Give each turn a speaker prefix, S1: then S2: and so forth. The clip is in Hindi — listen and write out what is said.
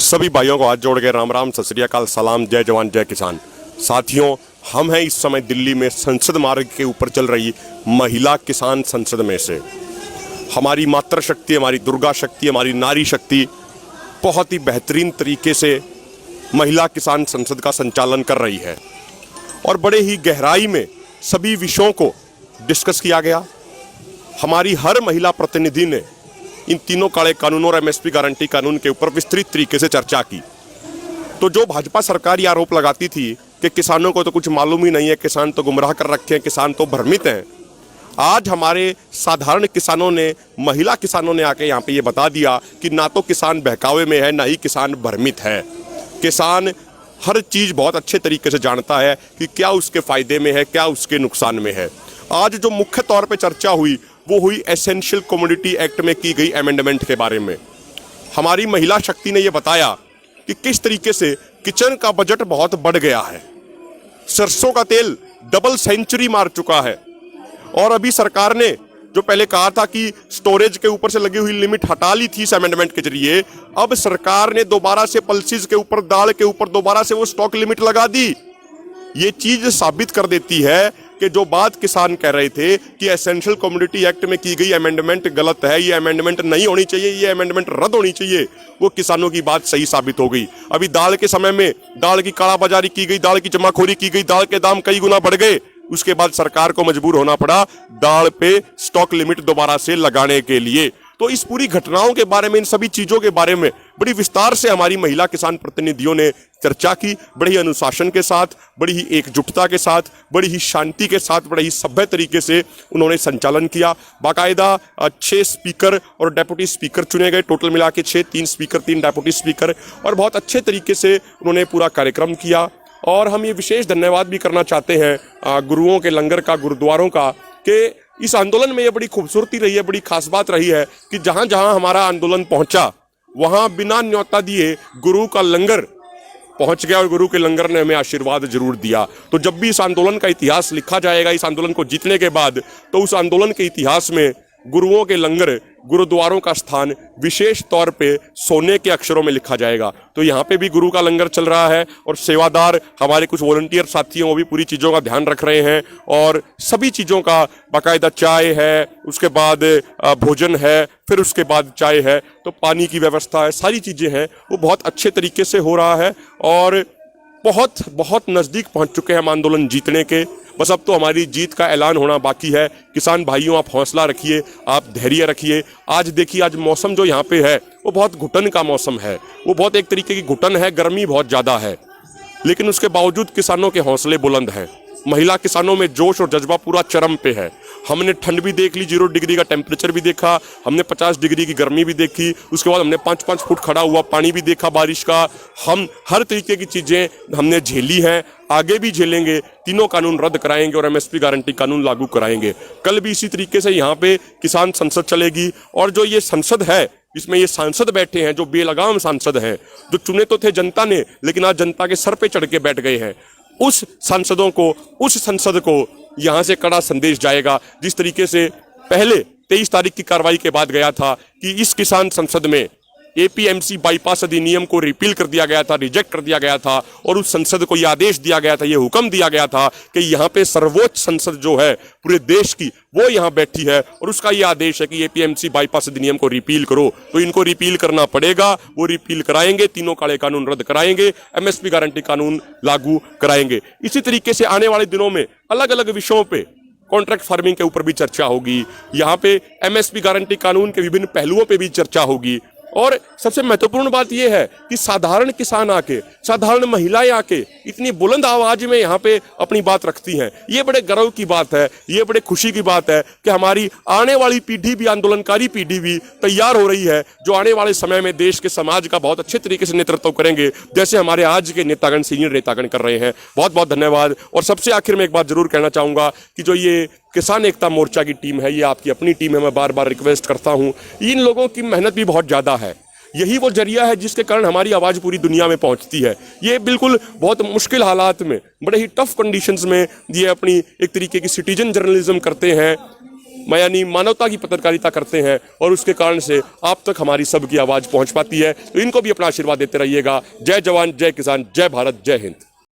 S1: सभी भाइयों को हाथ जोड़ के राम राम, सत श्री अकाल, सलाम, जय जवान जय किसान। साथियों, हम हैं इस समय दिल्ली में संसद मार्ग के ऊपर चल रही महिला किसान संसद में से। हमारी मातृशक्ति, हमारी दुर्गा शक्ति, हमारी नारी शक्ति बहुत ही बेहतरीन तरीके से महिला किसान संसद का संचालन कर रही है और बड़े ही गहराई में सभी विषयों को डिस्कस किया गया। हमारी हर महिला प्रतिनिधि ने इन तीनों काले कानूनों और एमएसपी गारंटी कानून के ऊपर विस्तृत तरीके से चर्चा की। तो जो भाजपा सरकार ये आरोप लगाती थी कि किसानों को तो कुछ मालूम ही नहीं है, किसान तो गुमराह कर रखे हैं, किसान तो भ्रमित हैं, आज हमारे साधारण किसानों ने, महिला किसानों ने आके यहाँ पे ये बता दिया कि ना तो किसान बहकावे में है, ना ही किसान भ्रमित है। किसान हर चीज़ बहुत अच्छे तरीके से जानता है कि क्या उसके फ़ायदे में है, क्या उसके नुकसान में है। आज जो मुख्य तौर पे चर्चा हुई वो हुई एसेंशियल कमोडिटी एक्ट में की गई अमेंडमेंट के बारे में। हमारी महिला शक्ति ने ये बताया कि किस तरीके से किचन का बजट बहुत बढ़ गया है, सरसों का तेल डबल सेंचुरी मार चुका है और अभी सरकार ने जो पहले कहा था कि स्टोरेज के ऊपर से लगी हुई लिमिट हटा ली थी इस अमेंडमेंट के जरिए, अब सरकार ने दोबारा से पल्सेस के ऊपर, दाल के ऊपर दोबारा से वो स्टॉक लिमिट लगा दी। ये चीज साबित कर देती है कि जो बात किसान कह रहे थे कि एसेंशियल कमोडिटी एक्ट में की गई अमेंडमेंट गलत है, ये अमेंडमेंट नहीं होनी चाहिए, ये अमेंडमेंट रद्द होनी चाहिए, वो किसानों की बात सही साबित हो गई। अभी दाल के समय में दाल की कालाबाजारी की गई, दाल की जमाखोरी की गई, दाल के दाम कई गुना बढ़ गए। उसके बाद सरकार को मजबूर होना पड़ा दाल पे स्टॉक लिमिट दोबारा से लगाने के लिए। तो इस पूरी घटनाओं के बारे में, इन सभी चीजों के बारे में बड़ी विस्तार से हमारी महिला किसान प्रतिनिधियों ने चर्चा की। बड़ी ही अनुशासन के साथ, बड़ी ही एकजुटता के साथ, बड़ी ही शांति के साथ, बड़े ही सभ्य तरीके से उन्होंने संचालन किया। बाकायदा 6 स्पीकर और डेप्यूटी स्पीकर चुने गए, टोटल मिला के 6, 3 स्पीकर 3 डेप्यूटी स्पीकर, और बहुत अच्छे तरीके से उन्होंने पूरा कार्यक्रम किया। और हम ये विशेष धन्यवाद भी करना चाहते हैं गुरुओं के लंगर का, गुरुद्वारों का, कि इस आंदोलन में ये बड़ी खूबसूरती रही है, बड़ी खास बात रही है कि जहां जहां हमारा आंदोलन पहुंचा वहां बिना न्योता दिए गुरु का लंगर पहुंच गया और गुरु के लंगर ने हमें आशीर्वाद जरूर दिया। तो जब भी इस आंदोलन का इतिहास लिखा जाएगा, इस आंदोलन को जीतने के बाद, तो उस आंदोलन के इतिहास में गुरुओं के लंगर, गुरुद्वारों का स्थान विशेष तौर पे सोने के अक्षरों में लिखा जाएगा। तो यहाँ पे भी गुरु का लंगर चल रहा है और सेवादार हमारे कुछ वॉलंटियर साथी हैं, वो भी पूरी चीज़ों का ध्यान रख रहे हैं और सभी चीज़ों का बाकायदा चाय है, उसके बाद भोजन है, फिर उसके बाद चाय है, तो पानी की व्यवस्था है, सारी चीज़ें हैं, वो बहुत अच्छे तरीके से हो रहा है और बहुत बहुत नज़दीक पहुँच चुके हैं हम आंदोलन जीतने के। बस अब तो हमारी जीत का ऐलान होना बाकी है। किसान भाइयों, आप हौसला रखिए, आप धैर्य रखिए। आज देखिए, आज मौसम जो यहाँ पे है वो बहुत घुटन का मौसम है, वो बहुत एक तरीके की घुटन है, गर्मी बहुत ज़्यादा है, लेकिन उसके बावजूद किसानों के हौसले बुलंद हैं। महिला किसानों में जोश और जज्बा पूरा चरम पे है। हमने ठंड भी देख ली, 0 डिग्री का टेम्परेचर भी देखा, हमने 50 डिग्री की गर्मी भी देखी, उसके बाद हमने 5-5 फुट खड़ा हुआ पानी भी देखा बारिश का। हम हर तरीके की चीज़ें हमने झेली हैं, आगे भी झेलेंगे। तीनों कानून रद्द कराएंगे और एमएसपी गारंटी कानून लागू कराएंगे। कल भी इसी तरीके से यहाँ पे किसान संसद चलेगी और जो ये संसद है, इसमें ये सांसद बैठे हैं जो बेलगाम सांसद हैं, जो चुने तो थे जनता ने, लेकिन आज जनता के सर पे चढ़ के बैठ गए हैं। उस सांसदों को, उस संसद को यहाँ से कड़ा संदेश जाएगा। जिस तरीके से पहले 23 तारीख की कार्रवाई के बाद गया था कि इस किसान संसद में एपीएमसी बाईपास अधिनियम को रिपील कर दिया गया था, रिजेक्ट कर दिया गया था, और उस संसद को यह आदेश दिया गया था, यह हुक्म दिया गया था कि यहाँ पे सर्वोच्च संसद जो है पूरे देश की, वो यहाँ बैठी है और उसका यह आदेश है कि एपीएमसी बाईपास अधिनियम को रिपील करो। तो इनको रिपील करना पड़ेगा, वो रिपील कराएंगे, तीनों काले कानून रद्द कराएंगे, एमएसपी गारंटी कानून लागू कराएंगे। इसी तरीके से आने वाले दिनों में अलग अलग विषयों पे, कॉन्ट्रैक्ट फार्मिंग के ऊपर भी चर्चा होगी, यहाँ पे एमएसपी गारंटी कानून के विभिन्न पहलुओं पे भी चर्चा होगी। और सबसे महत्वपूर्ण बात यह है कि साधारण किसान आके, साधारण महिलाएं आके इतनी बुलंद आवाज में यहाँ पे अपनी बात रखती हैं। ये बड़े गर्व की बात है, ये बड़े खुशी की बात है कि हमारी आने वाली पीढ़ी भी, आंदोलनकारी पीढ़ी भी तैयार हो रही है, जो आने वाले समय में देश के समाज का बहुत अच्छे तरीके से नेतृत्व करेंगे, जैसे हमारे आज के नेतागण, सीनियर नेतागण कर रहे हैं। बहुत बहुत धन्यवाद। और सबसे आखिर में एक बात जरूर कहना चाहूँगा कि जो ये किसान एकता मोर्चा की टीम है, ये आपकी अपनी टीम है, मैं बार बार रिक्वेस्ट करता हूँ, इन लोगों की मेहनत भी बहुत ज़्यादा है। यही वो जरिया है जिसके कारण हमारी आवाज़ पूरी दुनिया में पहुंचती है। ये बिल्कुल बहुत मुश्किल हालात में, बड़े ही टफ कंडीशंस में ये अपनी एक तरीके की सिटीजन जर्नलिज्म करते हैं। यानी मानवता की पत्रकारिता करते हैं और उसके कारण से आप तक हमारी सबकी आवाज़ पहुंच पाती है। तो इनको भी अपना आशीर्वाद देते रहिएगा। जय जवान, जय किसान, जय भारत, जय हिंद।